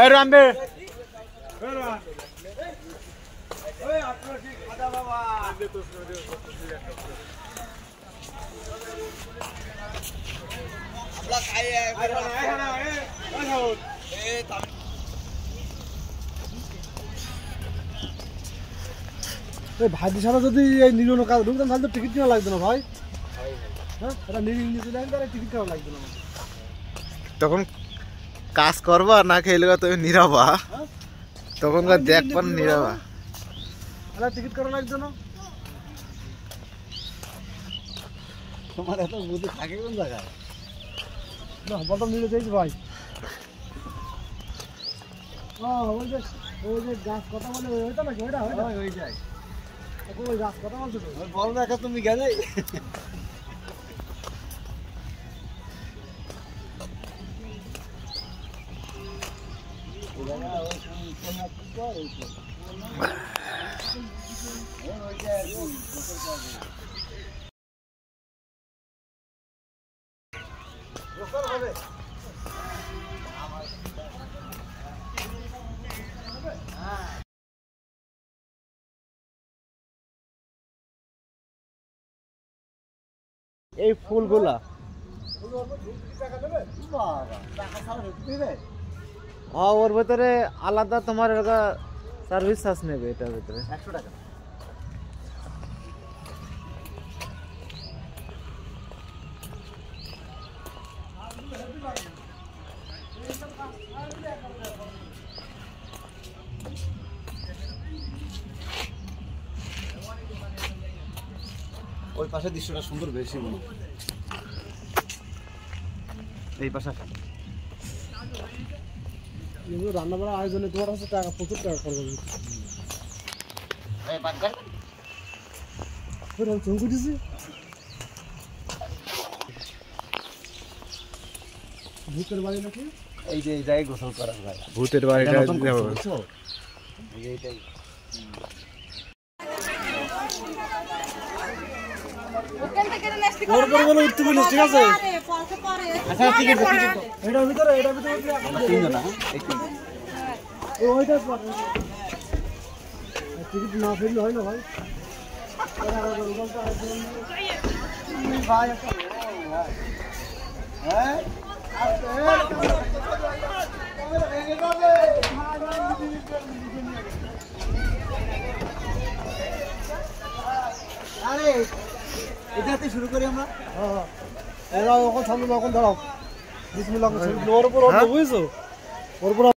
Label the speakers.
Speaker 1: এই রামবে
Speaker 2: ওই আপনার কি খাদা বাবা আপলা খায়
Speaker 3: ভাইটি ছাড়া যদি এই নিরনো কাজ ঢুকতাম তাহলে তো টিকিট কেনা লাগতো না ভাই। হ্যাঁ এটা নিউজিল্যান্ড তাহলে টিকিট কেনা লাগতো না।
Speaker 1: তখন কাজ করবা না খেলে তুমি নিরাবা তখন দেখবার নিরাবা
Speaker 3: তাহলে টিকিট করা লাগতো না।
Speaker 2: তোমার এত বুদ্ধি থাকে কোন জায়গায়?
Speaker 3: না বলতাম নিয়ে যাইছি ভাই। ওই যে গাছ কথা বলে ওইটা নাকি ওইটা
Speaker 2: ওই যায়
Speaker 3: ওই গাছ কথা বলছো তো
Speaker 2: বল না তুমি গেলে
Speaker 1: এই ফুলগুলা ওর ভেতরে আলাদা তোমার সার্ভিস চার্জ নেবে এটার ভেতরে
Speaker 2: 100 টাকা। ওই পাশে দৃশ্যটা সুন্দর বেশি মনে এই পাশে
Speaker 3: রান্না বাড়ার আয়োজনে তোমার কাছে টাকা প্রচুর টাকা খরচ হবে। চমকে দিছি ভূতের বাড়ি নাকি
Speaker 2: এই যে এই জায়গায় গোসল করা হয়
Speaker 1: ভূতের বাড়িটা
Speaker 2: এইটাই
Speaker 3: উঠতে বলিস ঠিক আছে।
Speaker 2: আচ্ছা টিকিট
Speaker 3: এটার ভিতরে
Speaker 2: তিনজন না
Speaker 3: ওইটা টিকিট না ফেললে হয় না ভাই।
Speaker 2: হ্যাঁ আরে এটাতে শুরু করি আমরা।
Speaker 3: হ্যাঁ এরা ওখানে সামনে এখন দাঁড়াও বিসমিল্লাহ ওর উপর বুঝছো ওর উপর